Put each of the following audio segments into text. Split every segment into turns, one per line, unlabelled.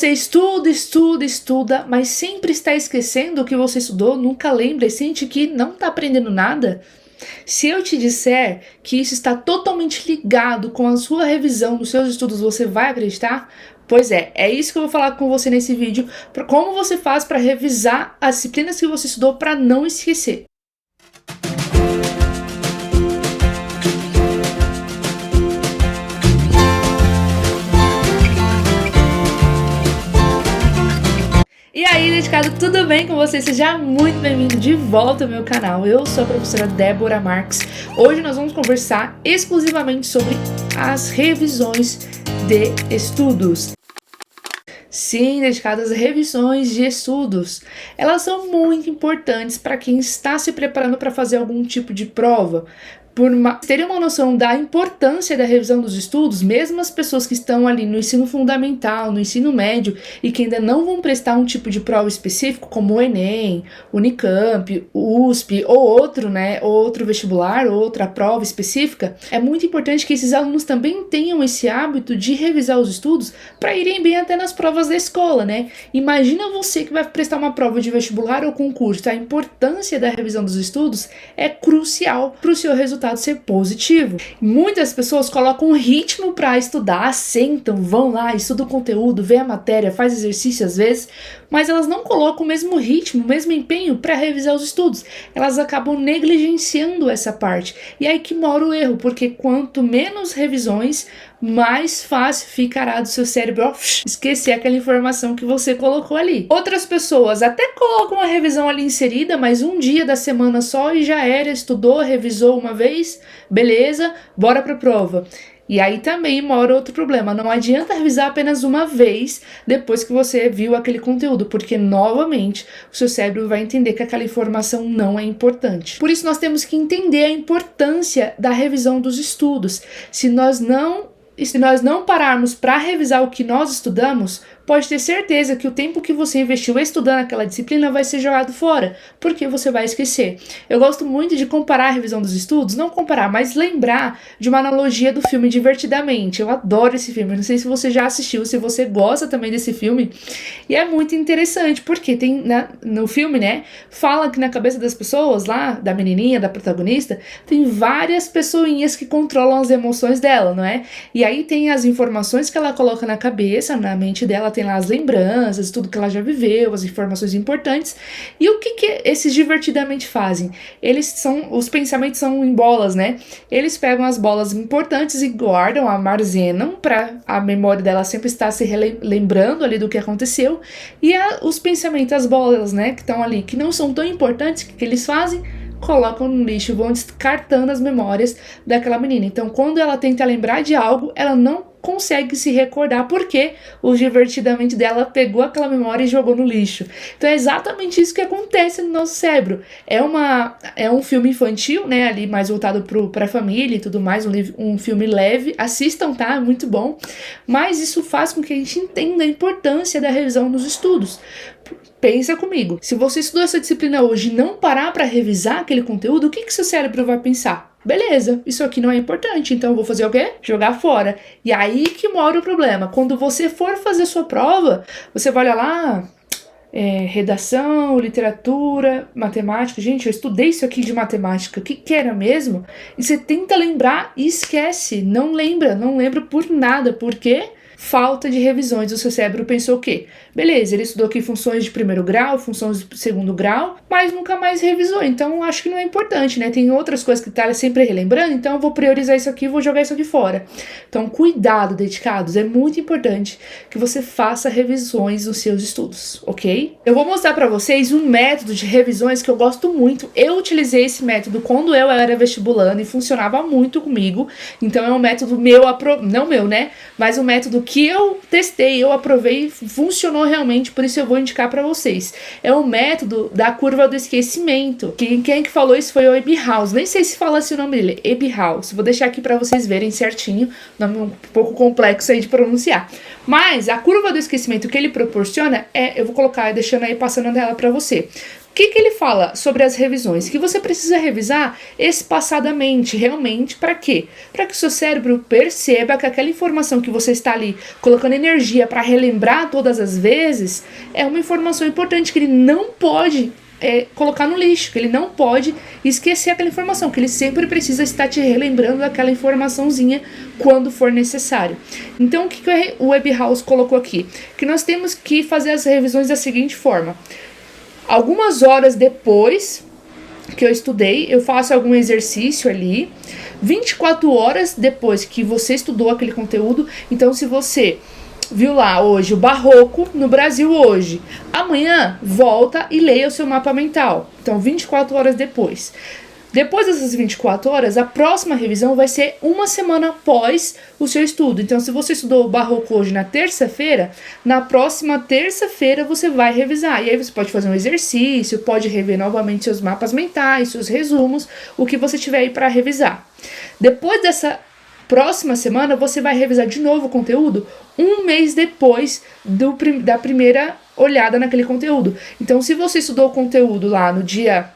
Você estuda, estuda, estuda, mas sempre está esquecendo o que você estudou, nunca lembra e sente que não está aprendendo nada? Se eu te disser que isso está totalmente ligado com a sua revisão dos seus estudos, você vai acreditar? Pois é isso que eu vou falar com você nesse vídeo, como você faz para revisar as disciplinas que você estudou para não esquecer. E aí, dedicado, tudo bem com você? Seja muito bem-vindo de volta ao meu canal. Eu sou a professora Débora Marques. Hoje nós vamos conversar exclusivamente sobre as revisões de estudos. Sim, dedicadas às revisões de estudos. Elas são muito importantes para quem está se preparando para fazer algum tipo de prova. Terem uma noção da importância da revisão dos estudos, mesmo as pessoas que estão ali no ensino fundamental, no ensino médio e que ainda não vão prestar um tipo de prova específico, como o Enem, Unicamp, USP ou outro vestibular, ou outra prova específica, é muito importante que esses alunos também tenham esse hábito de revisar os estudos para irem bem até nas provas da escola, né? Imagina você que vai prestar uma prova de vestibular ou concurso, a importância da revisão dos estudos é crucial para o seu resultado ser positivo. Muitas pessoas colocam um ritmo para estudar, sentam, vão lá, estudam o conteúdo, vê a matéria, faz exercício às vezes, mas elas não colocam o mesmo ritmo, o mesmo empenho para revisar os estudos. Elas acabam negligenciando essa parte. E aí que mora o erro, porque quanto menos revisões, mais fácil ficará do seu cérebro esquecer aquela informação que você colocou ali. Outras pessoas até colocam a revisão ali inserida, mas um dia da semana só e já era, estudou, revisou uma vez, beleza, bora pra prova. E aí também mora outro problema, não adianta revisar apenas uma vez depois que você viu aquele conteúdo, porque novamente o seu cérebro vai entender que aquela informação não é importante. Por isso nós temos que entender a importância da revisão dos estudos. Se nós não pararmos para revisar o que nós estudamos, pode ter certeza que o tempo que você investiu estudando aquela disciplina vai ser jogado fora, porque você vai esquecer. Eu gosto muito de comparar a revisão dos estudos, não comparar, mas lembrar de uma analogia do filme Divertidamente. Eu adoro esse filme, não sei se você já assistiu, se você gosta também desse filme, e é muito interessante, porque tem no filme, né, fala que na cabeça das pessoas lá, da menininha, da protagonista, tem várias pessoinhas que controlam as emoções dela, não é? E aí tem as informações que ela coloca na cabeça, na mente dela, tem lá as lembranças, tudo que ela já viveu, as informações importantes. E o que esses Divertidamente fazem? Os pensamentos são em bolas, né? Eles pegam as bolas importantes e guardam, armazenam para a memória dela sempre estar se lembrando ali do que aconteceu. E os pensamentos, as bolas, né, que estão ali, que não são tão importantes, que eles fazem? Colocam no lixo, vão descartando as memórias daquela menina. Então, quando ela tenta lembrar de algo, ela não consegue se recordar porque o Divertidamente dela pegou aquela memória e jogou no lixo. Então é exatamente isso que acontece no nosso cérebro. É um filme infantil, né, ali mais voltado pra família e tudo mais, um filme leve. Assistam, tá? É muito bom. Mas isso faz com que a gente entenda a importância da revisão nos estudos. Pensa comigo, se você estudou essa disciplina hoje e não parar para revisar aquele conteúdo, o que seu cérebro vai pensar? Beleza, isso aqui não é importante, então eu vou fazer o quê? Jogar fora. E aí que mora o problema. Quando você for fazer sua prova, você vai olhar lá, redação, literatura, matemática. Gente, eu estudei isso aqui de matemática, o que era mesmo? E você tenta lembrar e esquece, não lembra por nada, por quê? Falta de revisões. O seu cérebro pensou o quê? Beleza, ele estudou aqui funções de primeiro grau, funções de segundo grau, mas nunca mais revisou, então acho que não é importante, né? Tem outras coisas que tá sempre relembrando, então eu vou priorizar isso aqui e vou jogar isso aqui fora. Então, cuidado, dedicados, é muito importante que você faça revisões nos seus estudos, ok? Eu vou mostrar pra vocês um método de revisões que eu gosto muito. Eu utilizei esse método quando eu era vestibulando e funcionava muito comigo, então é um método não meu, né? Mas um método que eu testei, eu aprovei, funcionou realmente, por isso eu vou indicar para vocês. É o método da curva do esquecimento. Quem que falou isso foi o Ebbinghaus. Nem sei se fala assim o nome dele, Ebbinghaus. Vou deixar aqui para vocês verem certinho, nome um pouco complexo aí de pronunciar. Mas a curva do esquecimento que ele proporciona eu vou colocar deixando aí passando a tela para você. O que ele fala sobre as revisões? Que você precisa revisar espaçadamente, realmente, para quê? Para que o seu cérebro perceba que aquela informação que você está ali colocando energia para relembrar todas as vezes é uma informação importante que ele não pode colocar no lixo, que ele não pode esquecer aquela informação, que ele sempre precisa estar te relembrando aquela informaçãozinha quando for necessário. Então, o que o Webhouse colocou aqui? Que nós temos que fazer as revisões da seguinte forma. Algumas horas depois que eu estudei, eu faço algum exercício ali, 24 horas depois que você estudou aquele conteúdo. Então, se você viu lá hoje o Barroco no Brasil hoje, amanhã volta e leia o seu mapa mental. Então, 24 horas depois. Depois dessas 24 horas, a próxima revisão vai ser uma semana após o seu estudo. Então, se você estudou o Barroco hoje na terça-feira, na próxima terça-feira você vai revisar. E aí você pode fazer um exercício, pode rever novamente seus mapas mentais, seus resumos, o que você tiver aí para revisar. Depois dessa próxima semana, você vai revisar de novo o conteúdo um mês depois da primeira olhada naquele conteúdo. Então, se você estudou o conteúdo lá no dia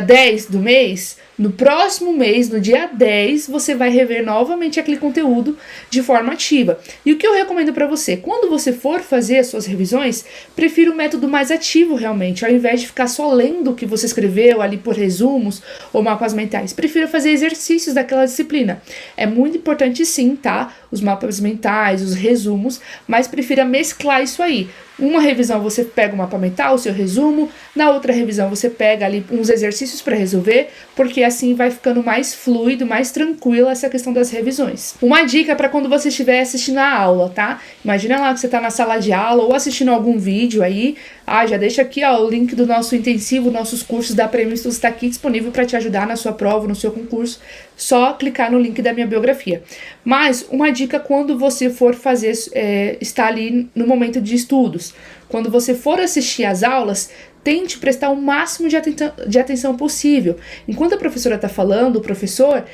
10 do mês, no próximo mês, no dia 10, você vai rever novamente aquele conteúdo de forma ativa. E o que eu recomendo para você? Quando você for fazer as suas revisões, prefira o método mais ativo realmente, ao invés de ficar só lendo o que você escreveu ali por resumos ou mapas mentais. Prefira fazer exercícios daquela disciplina. É muito importante sim, tá? Os mapas mentais, os resumos, mas prefira mesclar isso aí. Uma revisão você pega o mapa mental, o seu resumo, na outra revisão você pega ali uns exercícios para resolver, porque assim vai ficando mais fluido, mais tranquila essa questão das revisões. Uma dica para quando você estiver assistindo a aula, tá? Imagina lá que você está na sala de aula ou assistindo algum vídeo aí. Já deixa aqui o link do nosso intensivo, nossos cursos da Prêmio Estudos está aqui disponível para te ajudar na sua prova, no seu concurso. Só clicar no link da minha biografia. Mas uma dica quando você for fazer, está ali no momento de estudos. Quando você for assistir às aulas, tente prestar o máximo de atenção possível. Enquanto a professora está falando, o professor,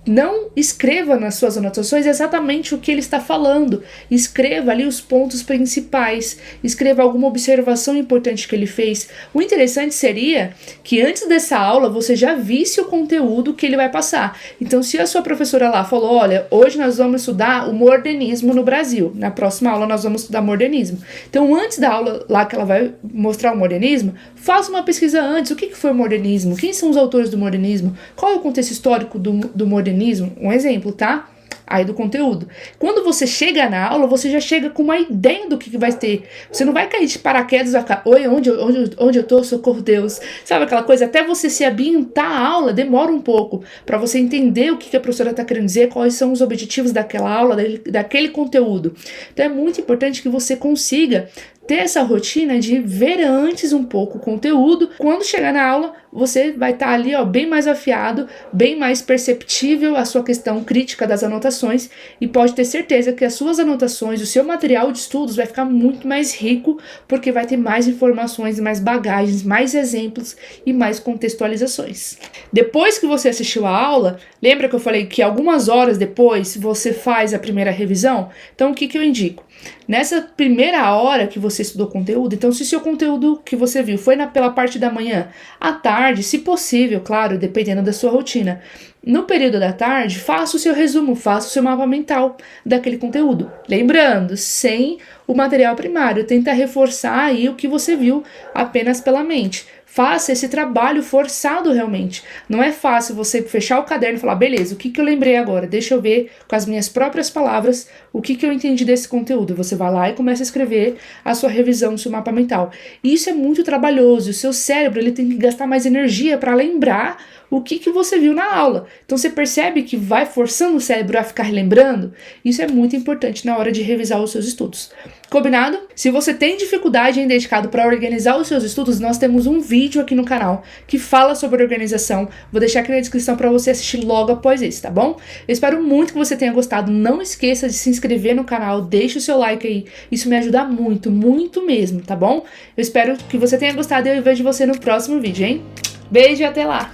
não escreva nas suas anotações exatamente o que ele está falando. Escreva ali os pontos principais. Escreva alguma observação importante que ele fez. O interessante seria que antes dessa aula você já visse o conteúdo que ele vai passar. Então, se a sua professora lá falou, olha, hoje nós vamos estudar o modernismo no Brasil. Na próxima aula nós vamos estudar modernismo. Então, antes da aula lá que ela vai mostrar o modernismo, faça uma pesquisa antes. O que foi o modernismo? Quem são os autores do modernismo? Qual é o contexto histórico do modernismo? Um exemplo, tá? Aí do conteúdo. Quando você chega na aula, você já chega com uma ideia do que vai ter. Você não vai cair de paraquedas e ficar, oi, onde eu tô? Socorro, Deus. Sabe aquela coisa? Até você se ambientar a aula, demora um pouco para você entender o que a professora está querendo dizer, quais são os objetivos daquela aula, daquele conteúdo. Então é muito importante que você consiga ter essa rotina de ver antes um pouco o conteúdo. Quando chegar na aula, você vai estar ali bem mais afiado, bem mais perceptível a sua questão crítica das anotações e pode ter certeza que as suas anotações, o seu material de estudos vai ficar muito mais rico porque vai ter mais informações, mais bagagens, mais exemplos e mais contextualizações. Depois que você assistiu a aula, lembra que eu falei que algumas horas depois você faz a primeira revisão? Então o que eu indico? Nessa primeira hora que você estudou conteúdo, então se o seu conteúdo que você viu foi pela parte da manhã, à tarde, se possível, claro, dependendo da sua rotina, no período da tarde, faça o seu resumo, faça o seu mapa mental daquele conteúdo. Lembrando, sem o material primário, tenta reforçar aí o que você viu apenas pela mente. Faça esse trabalho forçado realmente. Não é fácil você fechar o caderno e falar, beleza, o que eu lembrei agora? Deixa eu ver com as minhas próprias palavras o que eu entendi desse conteúdo. Você vai lá e começa a escrever a sua revisão, o seu mapa mental. E isso é muito trabalhoso. O seu cérebro ele tem que gastar mais energia para lembrar o que você viu na aula. Então você percebe que vai forçando o cérebro a ficar lembrando? Isso é muito importante na hora de revisar os seus estudos. Combinado? Se você tem dificuldade em dedicado para organizar os seus estudos, nós temos um vídeo aqui no canal que fala sobre organização. Vou deixar aqui na descrição para você assistir logo após esse, tá bom? Eu espero muito que você tenha gostado. Não esqueça de se inscrever no canal, deixe o seu like aí. Isso me ajuda muito, muito mesmo, tá bom? Eu espero que você tenha gostado e eu vejo você no próximo vídeo, hein? Beijo e até lá!